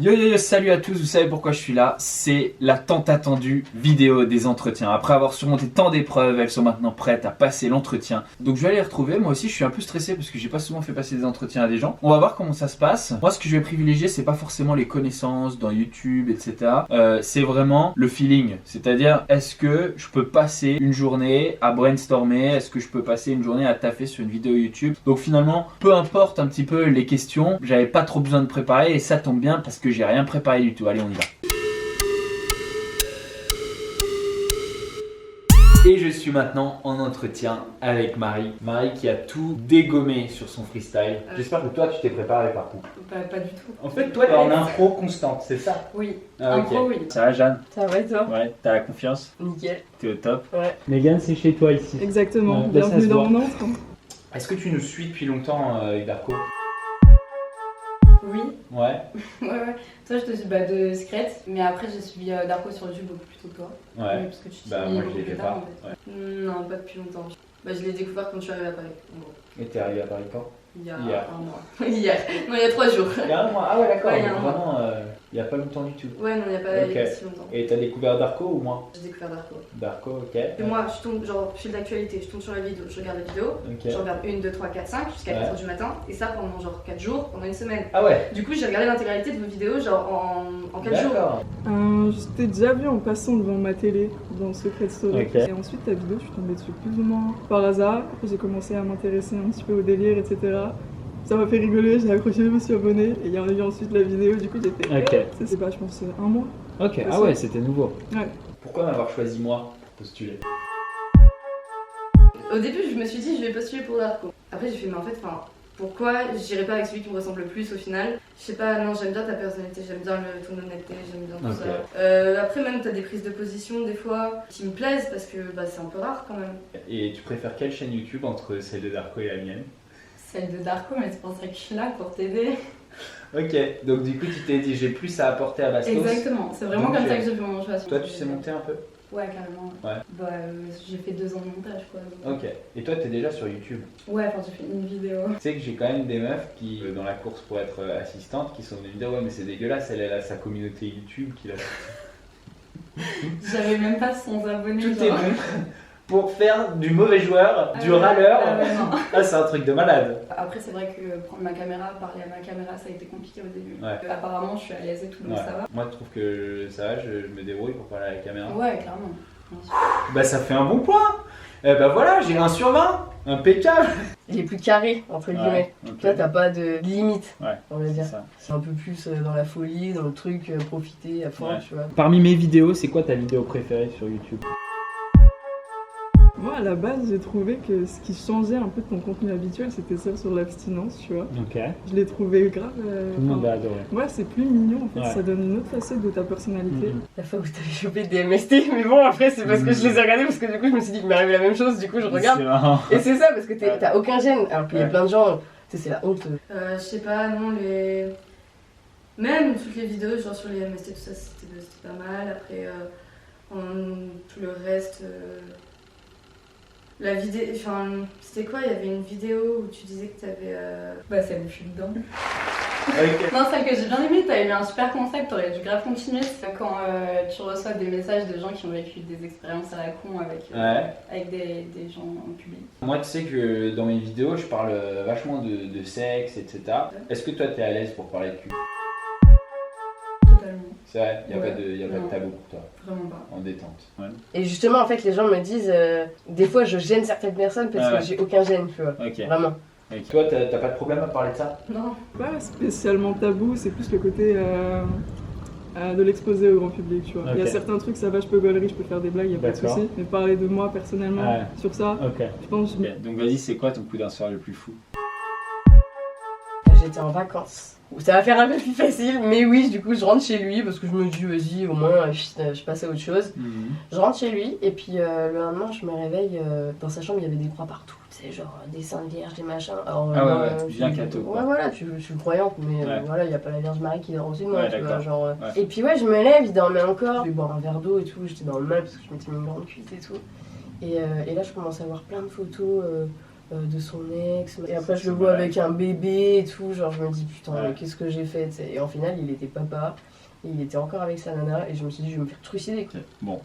Yo yo yo, salut à tous, vous savez pourquoi je suis là? C'est la tant attendue vidéo des entretiens. Après avoir surmonté tant d'épreuves, elles sont maintenant prêtes à passer l'entretien. Donc je vais aller les retrouver. Moi aussi je suis un peu stressé parce que j'ai pas souvent fait passer des entretiens à des gens. On va voir comment ça se passe. Moi ce que je vais privilégier, c'est pas forcément les connaissances dans YouTube, etc. C'est vraiment le feeling. C'est-à-dire, est-ce que je peux passer une journée à brainstormer? Est-ce que je peux passer une journée à taffer sur une vidéo YouTube? Donc finalement, peu importe un petit peu les questions, j'avais pas trop besoin de préparer et ça tombe bien parce que j'ai rien préparé du tout. Allez, on y va. Et je suis maintenant en entretien avec Marie. Marie qui a tout dégommé sur son freestyle. J'espère que toi tu t'es préparé par contre. Pas du tout. En fait, toi t'es en impro constante, c'est ça? Oui. Ah, ok. Impro, oui. Ça va, Jeanne? Ça va et toi? Ouais, t'as la confiance? Nickel. T'es au top? Ouais. Megan, c'est chez toi ici. Exactement, Ouais, là, ça bienvenue se dans voit. mon entre. Est-ce que tu nous suis depuis longtemps avec Darko? Oui. Ouais. Ouais. Toi, je te suis de Secret, mais après, j'ai suivi Darko sur YouTube beaucoup plus tôt que toi. Ouais. Parce que tu t'y Bah, mis moi, beaucoup je l'ai plus fait tard, pas. en fait. Non, pas depuis longtemps. Je l'ai découvert quand je suis arrivée à Paris. En gros. Et t'es arrivé à Paris quand? Il y a Hier. un mois. Hier. Non, il y a 3 jours. Il y a un mois. Ah ouais, d'accord. Ouais, il y a donc un mois. vraiment, il y a pas longtemps du tout. Ouais, non, il n'y a pas Ok. si longtemps. Et t'as découvert Darko ou moi? J'ai découvert Darko. Darko, ok. Et moi, je fais de l'actualité, je tombe sur la vidéo, je regarde la vidéo, Ok. je regarde 1, 2, 3, 4, 5 jusqu'à Ouais. 4h du matin, et ça pendant genre 4 jours, pendant une semaine. Ah ouais. Du coup, j'ai regardé l'intégralité de vos vidéos genre en 4 jours. D'accord. Je t'ai déjà vu en passant devant ma télé dans Secret Story. Ok. Et ensuite ta vidéo, je suis tombée dessus plus ou moins par hasard. Après j'ai commencé à m'intéresser un petit peu au délire, etc. Ça m'a fait rigoler, j'ai accroché, je me suis abonnée. Et il y en a eu ensuite la vidéo, du coup j'étais... Ok. C'est pas, je pense, un mois. Ok, ah ouais, c'était nouveau. Ouais. Pourquoi m'avoir choisi moi pour postuler? Au début, je me suis dit, je vais postuler pour Darko. Après, j'ai fait, mais en fait, pourquoi j'irai pas avec celui qui me ressemble le plus au final? Je sais pas, non, j'aime bien ta personnalité, j'aime bien ton honnêteté, j'aime bien tout Ok. ça. Après, même, t'as des prises de position des fois qui me plaisent parce que c'est un peu rare quand même. Et tu préfères quelle chaîne YouTube entre celle de Darko et la mienne? Celle de Darko, mais c'est pour ça que je suis là pour t'aider. Ok, donc du coup tu t'es dit j'ai plus à apporter à Bastos. Exactement, c'est vraiment Donc, comme ça que j'ai fait mon choix. Toi tu sais monter un peu? Ouais, carrément. Ouais. Bah, j'ai fait 2 ans de montage quoi. Donc. Ok, et toi t'es déjà sur YouTube? Ouais, enfin, j'ai fait une vidéo. Tu sais que j'ai quand même des meufs qui, dans la course pour être assistante, qui sont venues me dire ouais mais c'est dégueulasse, elle a sa communauté YouTube qui l'a... J'avais même pas 100 abonnés. Tout est genre. bon pour faire du mauvais joueur, du ouais. râleur. Ah ouais, non. Ah c'est un truc de malade. Après, c'est vrai que prendre ma caméra, parler à ma caméra, ça a été compliqué au début. Ouais. Apparemment, je suis à l'aise et tout, donc Ouais. ça va. Moi je trouve que ça va, je me débrouille pour parler à la caméra. Ouais, clairement. Bah ça fait un bon point. Bah voilà, j'ai 1 sur 20, impeccable. Il est plus carré, entre guillemets. ok. Là, t'as pas de limite, Ouais, on va c'est dire. ça. C'est un peu plus dans la folie, dans le truc, profiter à fond, Ouais. tu vois. Parmi mes vidéos, c'est quoi ta vidéo préférée sur YouTube? Moi à la base, j'ai trouvé que ce qui changeait un peu de ton contenu habituel, c'était celle sur l'abstinence, tu vois. Ok. Je l'ai trouvé grave... Tout le monde a adoré. Ouais, c'est plus mignon en fait, Ouais. ça donne une autre facette de ta personnalité. La fois où t'avais chopé des MST, mais bon, après, c'est parce que je les ai regardés, parce que du coup, je me suis dit qu'il m'est arrivé la même chose, du coup, je regarde. C'est marrant. Et c'est ça, parce que Ouais. t'as aucun gêne. Alors qu'il y a Ouais. plein de gens, tu sais, c'est la honte. Je sais pas, non, même toutes les vidéos, genre sur les MST, tout ça, c'était pas mal. Après, tout le reste. La vidéo. Enfin, c'était quoi? Il y avait une vidéo où tu disais que t'avais. Bah, celle où je suis dedans. Ok. Non, celle que j'ai bien aimée, t'avais eu un super concept, t'aurais dû grave continuer. C'est quand tu reçois des messages de gens qui ont vécu des expériences à la con avec des gens en public. Moi, tu sais que dans mes vidéos, je parle vachement de sexe, etc. Est-ce que toi, t'es à l'aise pour parler de cul? Totalement. C'est vrai, il n'y a, Ouais. pas de Non. tabou pour toi, Vraiment pas. en détente. Ouais. Et justement, en fait, les gens me disent, des fois, je gêne certaines personnes parce Ah ouais. que j'ai aucun gêne, tu vois. Ok. Vraiment. Et toi, t'as pas de problème à parler de ça? Non. Pas spécialement tabou, c'est plus le côté de l'exposer au grand public, tu vois. Il y a Ok. certains trucs, ça va, je peux gaulerie, je peux faire des blagues, il a pas de D'accord. souci. Mais parler de moi personnellement Ouais. sur ça, Ok. je pense que Donc vas-y, c'est quoi ton coup d'un soir le plus fou? J'étais en vacances. Ça va faire un peu plus facile, mais oui, du coup, je rentre chez lui parce que je me dis, vas-y, au moins, je passe à autre chose. Je rentre chez lui, et puis le lendemain, je me réveille, dans sa chambre, il y avait des croix partout. Tu sais, genre des saintes vierges, des machins. Alors, Ah ouais, moi, ouais, bien catho, quoi. Ouais, voilà, je suis croyante, mais Ouais. voilà, il n'y a pas la Vierge Marie qui dort au-dessus de moi, Ouais, tu vois, d'accord. genre... Ouais. Et puis ouais, je me lève, il dormait encore. Je vais boire un verre d'eau et tout, j'étais dans le mal parce que je m'étais mis une grande cuite et tout. Et là, je commence à voir plein de photos de son ex. Et après, je le vois avec un bébé et tout. Genre, je me dis, putain, mais qu'est-ce que j'ai fait, t'sais. Et en final, il était papa. Et il était encore avec sa nana. Et je me suis dit, je vais me faire trucider. Quoi. Bon.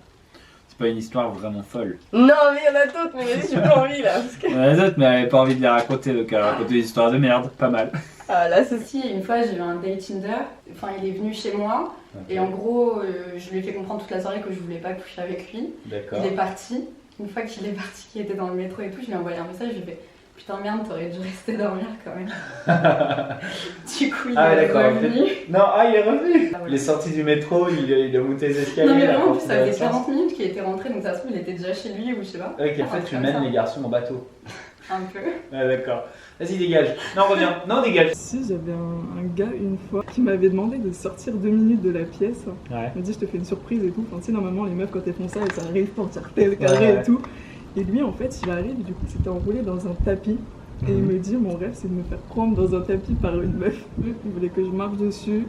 C'est pas une histoire vraiment folle. Non, mais il y en a d'autres, mais vas-y, j'ai pas envie là. Parce que... Il y en a d'autres, mais elle avait pas envie de les raconter, donc elle a raconté des histoires de merde, pas mal. Ah là, c'est Si, une fois j'ai eu un date Tinder, enfin il est venu chez moi et en gros je lui ai fait comprendre toute la soirée que je voulais pas coucher avec lui. D'accord. Il est parti, une fois qu'il est parti, qu'il était dans le métro et tout, je lui ai envoyé un message, je lui ai fait putain merde t'aurais dû rester dormir quand même. Du coup il est revenu. Non, il est revenu. Ah, ouais. Il est sorti du métro, il a monté les escaliers. Non mais vraiment en plus ça faisait 40 minutes qu'il était rentré donc ça se trouve il était déjà chez lui ou je sais pas. Ok, en fait tu mènes les garçons en bateau. Un peu. Ah d'accord. Vas-y dégage. Non reviens. Non dégage. Si j'avais un gars une fois qui m'avait demandé de sortir 2 minutes de la pièce, Ouais. il m'a dit je te fais une surprise et tout. Enfin, tu sais, normalement les meufs quand elles font ça, elles arrivent pour tirer le carré et tout. Et lui en fait il arrive, du coup c'était enroulé dans un tapis. Et il me dit mon rêve c'est de me faire prendre dans un tapis par une meuf. Il voulait que je marche dessus,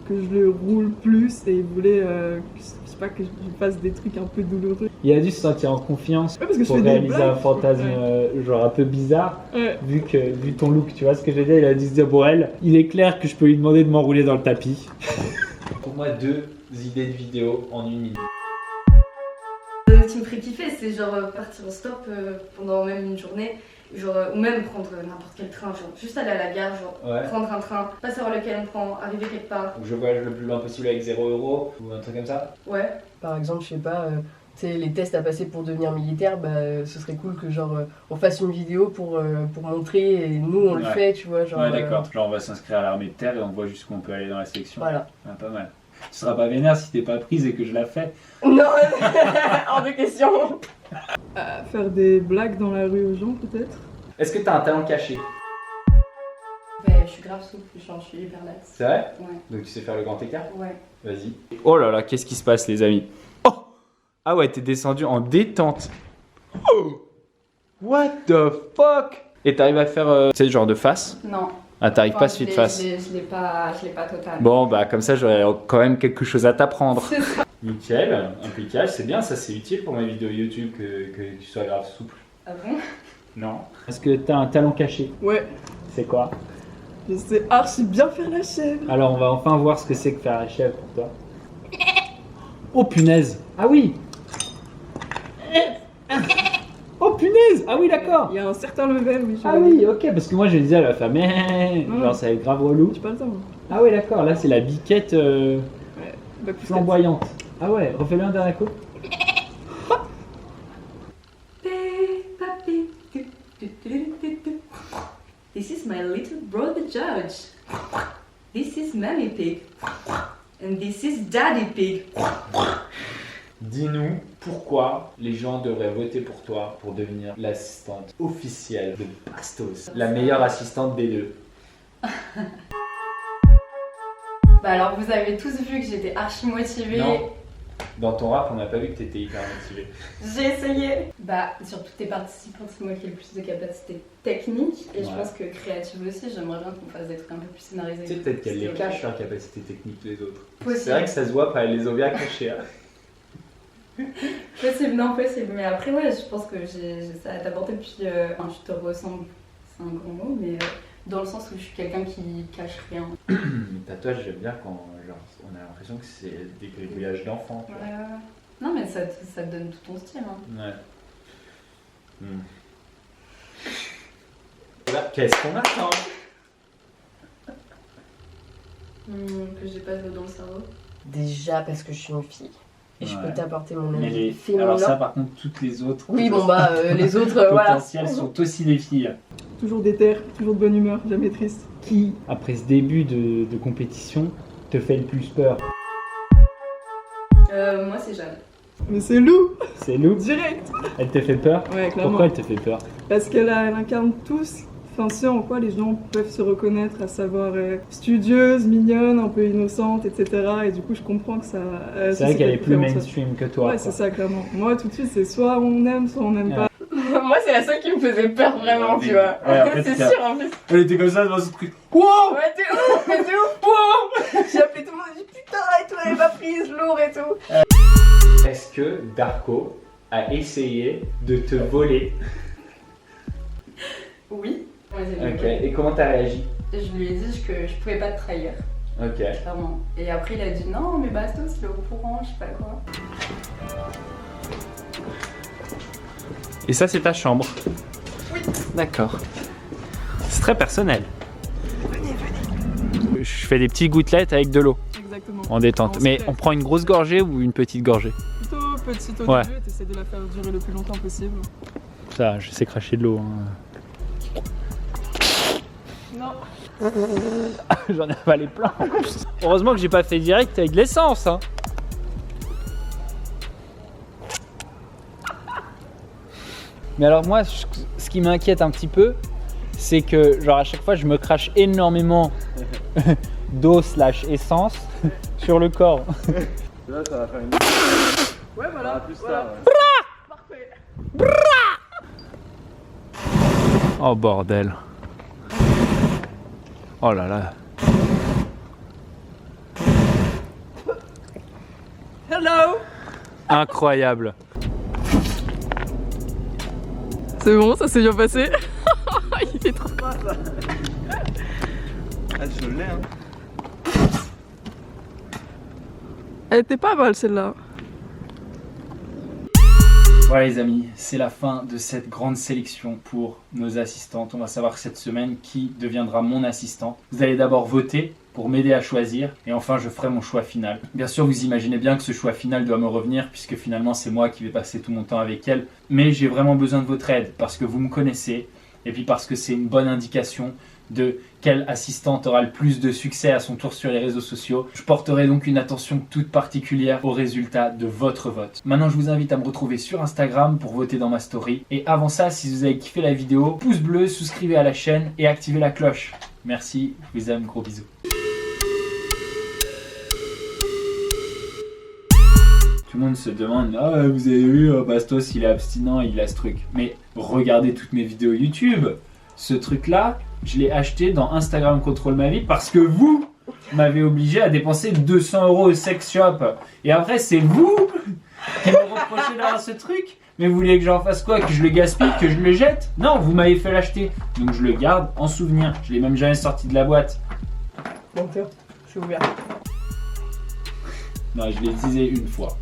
que je le roule plus et il voulait je sais pas que je fasse des trucs un peu douloureux. Il a dû se sentir en confiance Ouais, parce que je pour fais des réaliser un blagues. fantasme genre un peu bizarre, Ouais. vu ton look, tu vois ce que je veux dire. Il a dû se dire bon elle, il est clair que je peux lui demander de m'enrouler dans le tapis. Pour moi 2 idées de vidéo en 1 minute. Ce qui me ferait kiffer, c'est genre partir au stop pendant même une journée, genre, ou même prendre n'importe quel train, genre juste aller à la gare, genre Ouais. prendre un train, pas savoir lequel on prend, arriver quelque part. Ou je voyage le plus loin possible avec 0 € ou un truc comme ça. Ouais. Par exemple, je sais pas, tu sais, les tests à passer pour devenir militaire, bah, ce serait cool que genre on fasse une vidéo pour montrer et nous on le Ouais. fait, tu vois. Genre, Ouais d'accord. Genre on va s'inscrire à l'armée de terre et on voit jusqu'où on peut aller dans la sélection. Voilà. Ah, pas mal. Tu seras pas vénère si t'es pas prise et que je la fais. Non, hors de question. Faire des blagues dans la rue aux gens peut-être. Est-ce que t'as un talent caché? Ouais, je suis grave souple, genre je suis hyper laxe. C'est vrai? Ouais. Donc tu sais faire le grand écart? Ouais. Vas-y. Oh là là, qu'est-ce qui se passe les amis? Oh! Ah ouais, t'es descendu en détente. Oh! What the fuck? Et t'arrives à faire, tu sais, genre de face? Non. Ah, t'arrives Enfin, pas suite face. Je l'ai pas total. Bon, bah comme ça, j'aurais quand même quelque chose à t'apprendre. C'est ça. Nickel, impeccable, c'est bien, ça c'est utile pour mes vidéos YouTube que tu sois grave souple. Ah bon? Non? Est-ce que t'as un talent caché? Ouais, C'est quoi? je sais archi bien faire la chèvre. Alors on va enfin voir ce que c'est que faire la chèvre pour toi. Oh punaise! Ah oui! Oh punaise! Ah oui d'accord! Il y a un certain level, oui. Ah oui, ok, parce que moi je disais elle va faire mais Ouais. genre ça va être grave relou. J'ai pas le temps. Ah oui d'accord, là c'est la biquette Bah, plus flamboyante. Ah ouais, refais-le un dernier coup. This is my little brother George. This is Mammy Pig. And this is Daddy Pig. Dis-nous pourquoi les gens devraient voter pour toi pour devenir l'assistante officielle de Bastos, la meilleure assistante des deux. Bah alors vous avez tous vu que j'étais archi motivée. Non. Dans ton rap, on n'a pas vu que t'étais hyper motivée. J'ai essayé. Bah sur toutes tes participantes, c'est moi qui ai le plus de capacité technique et je Ouais. pense que créative aussi. J'aimerais bien qu'on fasse des trucs un peu plus scénarisés. Tu sais, peut-être qu'elle les C'est cache leur capacité technique les autres. Possible. C'est vrai que ça se voit pas, elles les ont bien cachées. Hein. Possible, non possible. Mais après ouais, je pense que j'ai ça à t'apporter. Puis enfin, je te ressemble, c'est un grand mot, mais dans le sens où je suis quelqu'un qui cache rien. Le tatouage, j'aime bien quand genre, on a l'impression que c'est des gribouillages d'enfants. tu vois. Ouais. Non mais ça te donne tout ton style. Hein. Ouais. Là, qu'est-ce qu'on attend? Que j'ai pas d'eau dans le cerveau. Déjà parce que je suis une fille. Et je Ouais. peux t'apporter mon Mais avis les... féminin. Alors ça, par contre, toutes les autres Oui, bon bah les autres, voilà. potentielles sont aussi des filles. Toujours déter, toujours de bonne humeur, jamais triste. Qui, après ce début de compétition, te fait le plus peur? Moi c'est Jeanne. Mais c'est Lou, C'est Lou? direct. Elle te fait peur? Ouais, clairement. Pourquoi elle te fait peur? Parce qu'elle elle incarne tous, enfin ce en quoi les gens peuvent se reconnaître, à savoir studieuse, mignonne, un peu innocente, etc. Et du coup je comprends que ça... C'est vrai qu'elle est plus mainstream que toi. Ouais, quoi. c'est ça, clairement. Moi tout de suite c'est soit on aime, soit on n'aime Ouais. pas. Moi, c'est la seule qui me faisait peur vraiment, tu vois. Ouais, en fait, c'est c'est- sûr en plus. Elle était comme ça devant ce truc. Wow! Ouais, t'es ouf, mais t'es ouf. Wow. J'ai appelé tout le monde, j'ai dit putain, et tout, elle est pas prise, lourd et tout. Est-ce que Darko a essayé de te voler oui. Ok, et comment t'as réagi? Je lui ai dit que je pouvais pas te trahir, Ok. clairement. Et après il a dit non mais Bastos il est au courant, je sais pas quoi. Et ça, c'est ta chambre? Oui. D'accord. C'est très personnel. Je fais des petites gouttelettes avec de l'eau Exactement. en détente. En Mais secret. on prend une grosse gorgée ou une petite gorgée? Plutôt petite au Ouais. début et t'essaies de la faire durer le plus longtemps possible. Ça, je sais cracher de l'eau. Hein. Non. J'en ai avalé plein. Heureusement que j'ai pas fait direct avec de l'essence. Hein. Mais alors moi, ce qui m'inquiète un petit peu, c'est que genre à chaque fois je me crache énormément d'eau / essence sur le corps. Là, ça va faire une. Ouais, voilà. plus voilà. tard. Parfait. Oh bordel. Oh là là. Hello. Incroyable. C'est bon, ça s'est bien passé. Il fait trop. Ah, je l'ai, hein. Elle était pas mal celle-là. Voilà les amis, c'est la fin de cette grande sélection pour nos assistantes. On va savoir cette semaine qui deviendra mon assistant. Vous allez d'abord voter pour m'aider à choisir et enfin je ferai mon choix final. Bien sûr vous imaginez bien que ce choix final doit me revenir puisque finalement c'est moi qui vais passer tout mon temps avec elle. Mais j'ai vraiment besoin de votre aide parce que vous me connaissez et puis parce que c'est une bonne indication de quelle assistante aura le plus de succès à son tour sur les réseaux sociaux. Je porterai donc une attention toute particulière aux résultats de votre vote. Maintenant, je vous invite à me retrouver sur Instagram pour voter dans ma story. Et avant ça, si vous avez kiffé la vidéo, pouce bleu, souscrivez à la chaîne et activez la cloche. Merci, je vous aime, gros bisous. Tout le monde se demande, ah vous avez vu, Bastos il est abstinent, il a ce truc. Mais regardez toutes mes vidéos YouTube. Ce truc-là, je l'ai acheté dans Instagram Contrôle Ma Vie parce que vous m'avez obligé à dépenser 200 € au sex shop. Et après, c'est vous qui me reprochez d'avoir ce truc. Mais vous voulez que j'en fasse quoi? Que je le gaspille? Que je le jette? Non, vous m'avez fait l'acheter. Donc je le garde en souvenir. Je l'ai même jamais sorti de la boîte. Donc, je suis ouvert. Non, je l'ai utilisé une fois.